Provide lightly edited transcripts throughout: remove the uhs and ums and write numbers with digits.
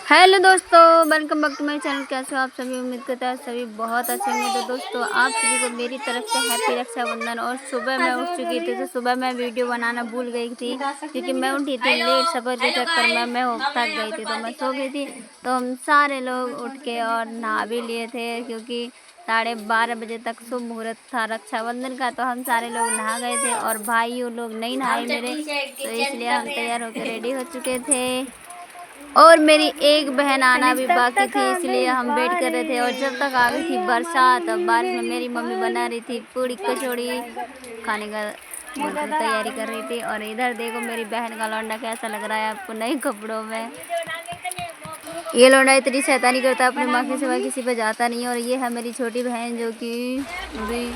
Hello दोस्तों, welcome back to my channel. कैसे हो आप सभी? उम्मीद करता है सभी बहुत अच्छे होंगे। तो दोस्तों, आप सभी को मेरी तरफ से हैप्पी रक्षाबंधन। और सुबह मैं उठ चुकी थी, तो सुबह मैं वीडियो बनाना भूल गई थी क्योंकि मैं उठी थी लेट सफ़र के चक्कर में मैं थक गई थी, तो मैं सो गई थी। तो हम सारे लोग उठ के और नहा भी लिए थे क्योंकि 12:30 बजे तक शुभ मुहूर्त था रक्षाबंधन का। तो हम सारे लोग नहा गए थे और भाइयों लोग नहीं नहाए मेरे, तो इसलिए हम तैयार होकर रेडी हो चुके थे। और मेरी एक बहन आना भी बाकी थी, इसलिए हम वेट कर रहे थे। और जब तक आ गई थी बरसात, अब बारिश में मेरी मम्मी बना रही थी पूड़ी कचौड़ी खाने का बिल्कुल तैयारी कर रही थी। और इधर देखो मेरी बहन का लौंडा कैसा लग रहा है आपको नए कपड़ों में। ये लौंडा इतनी शैतानी करता है, अपनी माँ के सिवा किसी पे जाता नहीं है। और ये है मेरी छोटी बहन जो कि भी,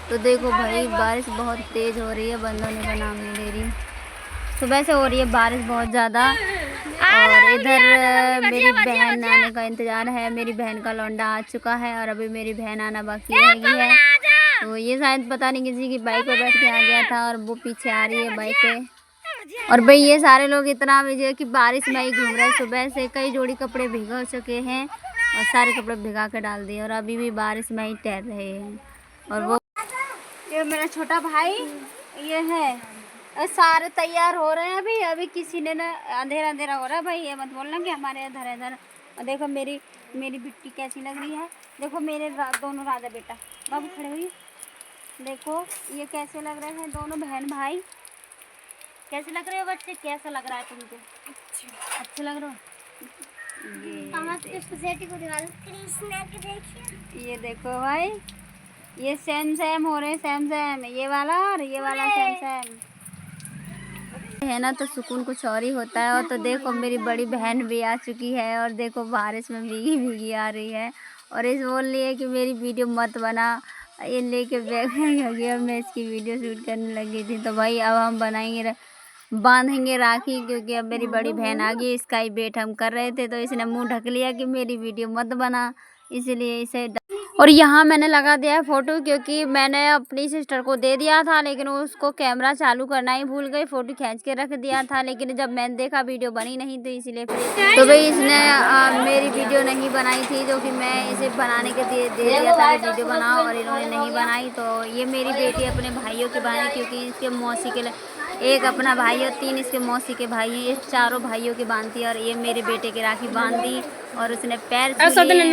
तो देखो भाई बारिश बहुत तेज़ हो रही है, बंद होने का नाम नहीं ले रही। सुबह से हो रही है बारिश बहुत ज़्यादा। और इधर मेरी बहन आने का इंतज़ार है। मेरी बहन का लौंडा आ चुका है और अभी मेरी बहन आना बाकी रहेगी है। तो ये शायद पता नहीं किसी की बाइक पर बैठ के आ गया था और वो पीछे आ रही है बाइक पे। और भाई ये सारे लोग इतना भिगे कि बारिश में ही घूम रहे हैं। सुबह से कई जोड़ी कपड़े भीग चुके हैं और सारे कपड़े भिगा के डाल दिए और अभी भी बारिश में ही तैर रहे हैं। और वो ये मेरा छोटा भाई ये है, और सारे तैयार हो रहे हैं। अभी अभी किसी ने ना अंधेरा अंधेरा हो रहा है भाई, ये मत बोलना कि हमारे इधर इधर। और देखो मेरी मेरी बिट्टी कैसी लग रही है। देखो मेरे दोनों राजा बेटा बाबू खड़े हुई, देखो ये कैसे लग रहे हैं दोनों बहन भाई। कैसे लग रहे हो बच्चे? कैसा लग रहा है तुमको? अच्छे लग रहे हो? ये देखो भाई, ये सेम सेम हो रहे, सेम सेम, ये वाला और ये वाला सेम सेम है ना। तो सुकून कुछ और ही होता है। और तो देखो मेरी बड़ी बहन भी आ चुकी है और देखो बारिश में भीगी भीगी आ रही है और इस बोल रही है कि मेरी वीडियो मत बना। ये लेके बैग में हो गया, मैं इसकी वीडियो शूट करने लगी थी। तो भाई अब हम बनाएंगे बांधेंगे राखी, क्योंकि अब मेरी बड़ी बहन आ गई। इसका ही वेट हम कर रहे थे, तो इसने मुंह ढक लिया कि मेरी वीडियो मत बना, इसलिए इसे। और यहाँ मैंने लगा दिया है फ़ोटो, क्योंकि मैंने अपनी सिस्टर को दे दिया था लेकिन उसको कैमरा चालू करना ही भूल गई। फ़ोटो खींच के रख दिया था, लेकिन जब मैंने देखा वीडियो बनी नहीं तो इसलिए फिर तो भाई इसने मेरी वीडियो नहीं बनाई थी, जो कि मैं इसे बनाने के दे दिया था कि वीडियो बनाओ, और इन्होंने नहीं बनाई। तो ये मेरी बेटी अपने भाइयों के बहन, क्योंकि इसके मौसी के एक अपना भाई और 3 इसके मौसी के भाई हैं, ये चारों भाइयों की बांधती है। और ये मेरे बेटे की राखी बांध दी और उसने पैर छू लिए।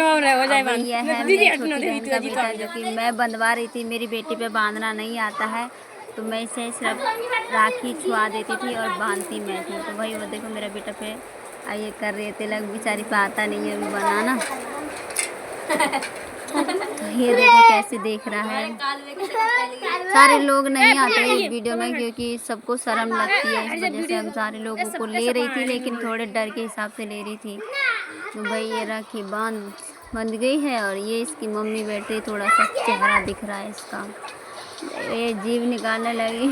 ये है मेरी छोटी बहन का बेटा, जो कि मैं बंधवा रही थी। मेरी बेटी पे बांधना नहीं आता है, तो मैं इसे सिर्फ राखी छुआ देती थी और बांधती मैं थी। तो भाई वो देखो मेरा बेटा पे ये कर रही है तिलक, बेचारी पे आता नहीं है अभी बनाना। तो ये देखो कैसे देख रहा है। सारे लोग नहीं आते इस वीडियो में क्योंकि सबको शर्म लगती है, इस वजह से हम सारे लोगों को ले रही थी, लेकिन थोड़े डर के हिसाब से ले रही थी। तो भाई ये राखी बंध गई है और ये इसकी मम्मी बैठी, थोड़ा सा चेहरा दिख रहा है इसका, ये जीभ निकालने लगी।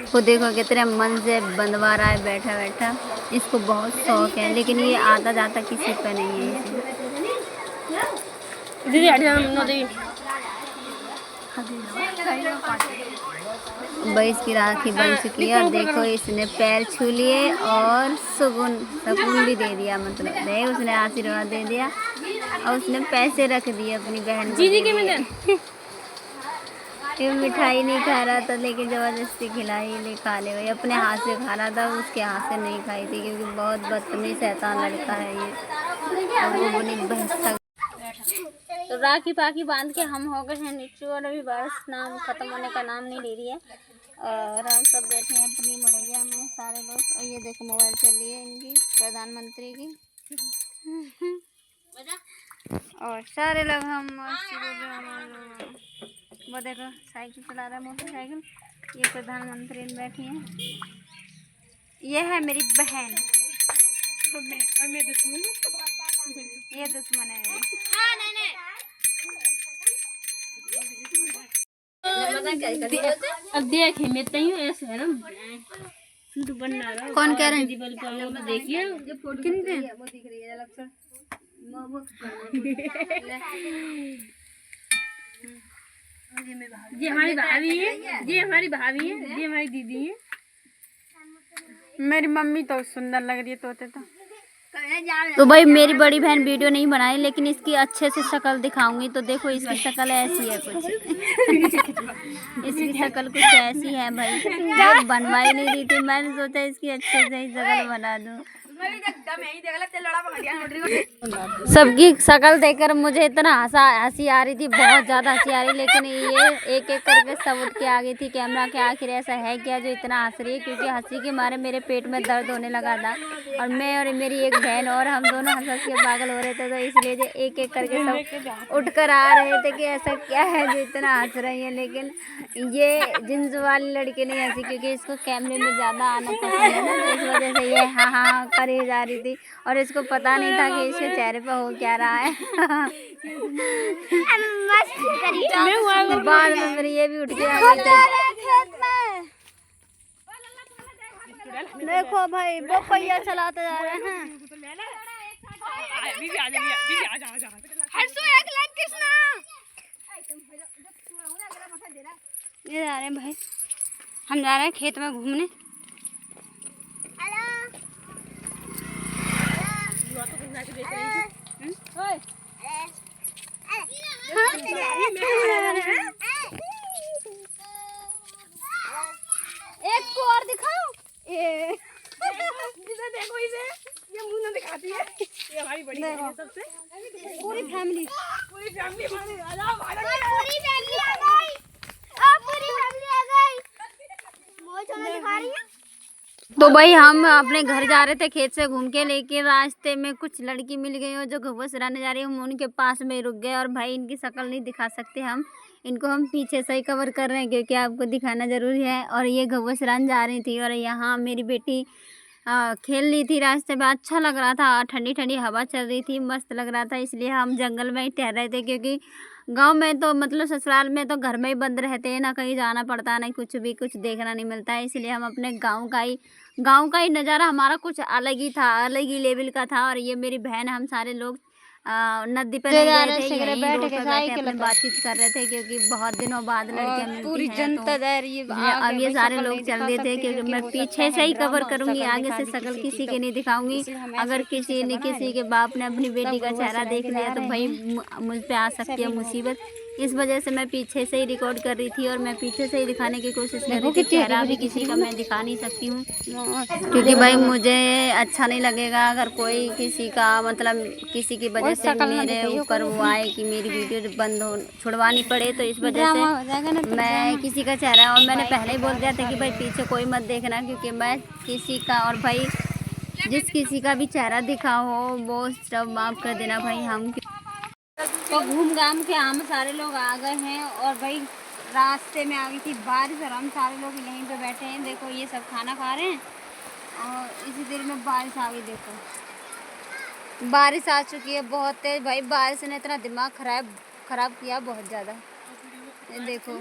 वो देखो कितने मन से बंधवा रहा है बैठा बैठा, इसको बहुत शौक है, लेकिन ये आता जाता किसी पे नहीं है। भाई इसकी राखी बन चुकी है और देखो इसने पैर छू लिए और सुकून भी दे दिया, मतलब दे उसने आशीर्वाद दे दिया और उसने पैसे रख दिए अपनी बहन को। ये मिठाई नहीं खा रहा था, लेकिन ज़बरदस्ती खिलाई, ले खा ले भाई। अपने हाथ से खा रहा था, उसके हाथ से नहीं खाई थी, क्योंकि बहुत बदतमीज शैतान लड़का है ये। और वो बनी भैंस। तो राखी पाखी बांध के हम हो गए हैं नीचे, और अभी बारिश नाम ख़त्म होने का नाम नहीं ले रही है। और हम सब बैठे हैं अपनी मड़ैया में सारे लोग। और ये देखो मोबाइल चल रही है इनकी, प्रधानमंत्री की। और सारे लोग हम वो देखो साइकिल चला रहा है, मोटरसाइकिल। ये प्रधानमंत्री बैठी हैं, ये है मेरी बहन और मैं दुश्मन, ये दुश्मन है मेरी। अब देखे मैं तैयो ऐसे है ना, सूट बनना रहा। कौन कह रहे हैं? देखिए वो दिख रही है लक्षण। ये हमारी भाभी है, ये हमारी भाभी है, ये हमारी दीदी है। मेरी मम्मी तो सुंदर लग रही है तोते तो भाई मेरी बड़ी बहन वीडियो नहीं बनाई, लेकिन इसकी अच्छे से शक्ल दिखाऊंगी। तो देखो इसकी शक्ल ऐसी है कुछ इसकी शक्ल कुछ ऐसी है भाई, जो बनवाई नहीं रही थी। मैंने सोचा इसकी अच्छे से ही शक्ल बना दूं। सबकी शक्ल देखकर मुझे इतना हंसी आ रही थी, बहुत ज्यादा हंसी आ रही। लेकिन ये एक एक करके सब उठ के आ गई थी कैमरा के। आखिर ऐसा है क्या जो इतना हंस रही है? क्योंकि हंसी के मारे मेरे पेट में दर्द होने लगा था, और मैं और मेरी एक बहन और हम दोनों हंस के पागल हो रहे थे। तो इसलिए जो एक एक करके सब उठ कर आ रहे थे कि ऐसा क्या है जो इतना हंस रही है। लेकिन ये जींस वाली लड़की नहीं हंसी, क्योंकि इसको कैमरे में ज्यादा आना पसंद है ना, तो इस वजह से ये हाँ हाँ करे जा रही थी। और इसको पता नहीं था कि इसके चेहरे पर हो क्या रहा है। बाद में मेरी ये भी उठ के आ गई थी। देखो भाई वो पहिया चलाते जा रहे हैं। ये जा रहे हैं भाई, हम जा रहे हैं खेत में घूमने। एक को और दिखाओ। ये देखो इसे, ये मुंह ना दिखाती है। ये हमारी बड़ी है सबसे। पूरी फैमिली आ गई। दिखा रही है। तो भाई हम अपने घर जा रहे थे खेत से घूम के, लेकिन रास्ते में कुछ लड़की मिल गई और जो घुघुस चराने जा रही है, हम उनके पास में रुक गए। और भाई इनकी शक्ल नहीं दिखा सकते हम, इनको हम पीछे से ही कवर कर रहे हैं क्योंकि आपको दिखाना ज़रूरी है। और ये घुघुस चराने जा रही थी, और यहाँ मेरी बेटी खेल रही थी रास्ते में। अच्छा लग रहा था, ठंडी ठंडी हवा चल रही थी, मस्त लग रहा था। इसलिए हम जंगल में ही ठहर रहे थे, क्योंकि गांव में तो मतलब ससुराल में तो घर में ही बंद रहते हैं ना, कहीं जाना पड़ता है ना, कुछ भी कुछ देखना नहीं मिलता है। इसलिए हम अपने गांव का ही नज़ारा हमारा कुछ अलग ही था, अलग ही लेवल का था। और ये मेरी बहन, हम सारे लोग नदी पर नहीं गए थे, यहीं रोड पे बैठे अपने बातचीत कर रहे थे, क्योंकि बहुत दिनों बाद लड़कियां मिलती हैं। तो अब ये सारे लोग चल रहे थे, क्योंकि मैं पीछे से ही कवर करूंगी, आगे से शक्ल किसी की नहीं दिखाऊंगी। अगर किसी के बाप ने अपनी बेटी का चेहरा देख लिया तो भाई मुझ पे आ सकती है मुसीबत। इस वजह से मैं पीछे से ही रिकॉर्ड कर रही थी, और मैं पीछे से ही दिखाने की कोशिश कर रही थी। चेहरा भी किसी का मैं दिखा नहीं सकती हूँ, क्योंकि भाई मुझे अच्छा नहीं लगेगा अगर कोई किसी का मतलब किसी की वजह से मेरे ऊपर वो आए कि मेरी वीडियो बंद हो छुड़वानी पड़े। तो इस वजह से मैं किसी का चेहरा, और मैंने पहले ही बोल दिया था कि भाई पीछे कोई मत देखना, क्योंकि मैं किसी का, और भाई जिस किसी का भी चेहरा दिखा हो वो सब माफ़ कर देना भाई। हम तो घूम घाम के हम सारे लोग आ गए हैं, और भाई रास्ते में आ गई थी बारिश, और हम सारे लोग यहीं पे बैठे हैं। देखो ये सब खाना खा रहे हैं, और इसी देर में बारिश आ गई। देखो बारिश आ चुकी है बहुत तेज। भाई बारिश ने इतना दिमाग खराब किया बहुत ज़्यादा। ये देखो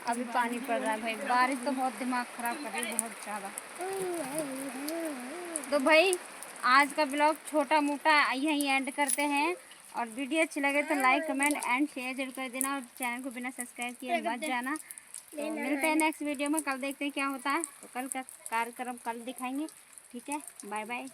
अभी पानी पड़ रहा है। भाई बारिश तो बहुत दिमाग ख़राब कर रही है, बहुत ज़्यादा। तो भाई आज का ब्लॉग छोटा मोटा यहीं एंड करते हैं, और वीडियो अच्छी लगे तो लाइक कमेंट एंड शेयर जरूर कर देना, और चैनल को बिना सब्सक्राइब किए मत जाना। तो मिलते हैं नेक्स्ट वीडियो में, कल देखते हैं क्या होता है। तो कल का कार्यक्रम कल दिखाएंगे, ठीक है। Bye bye.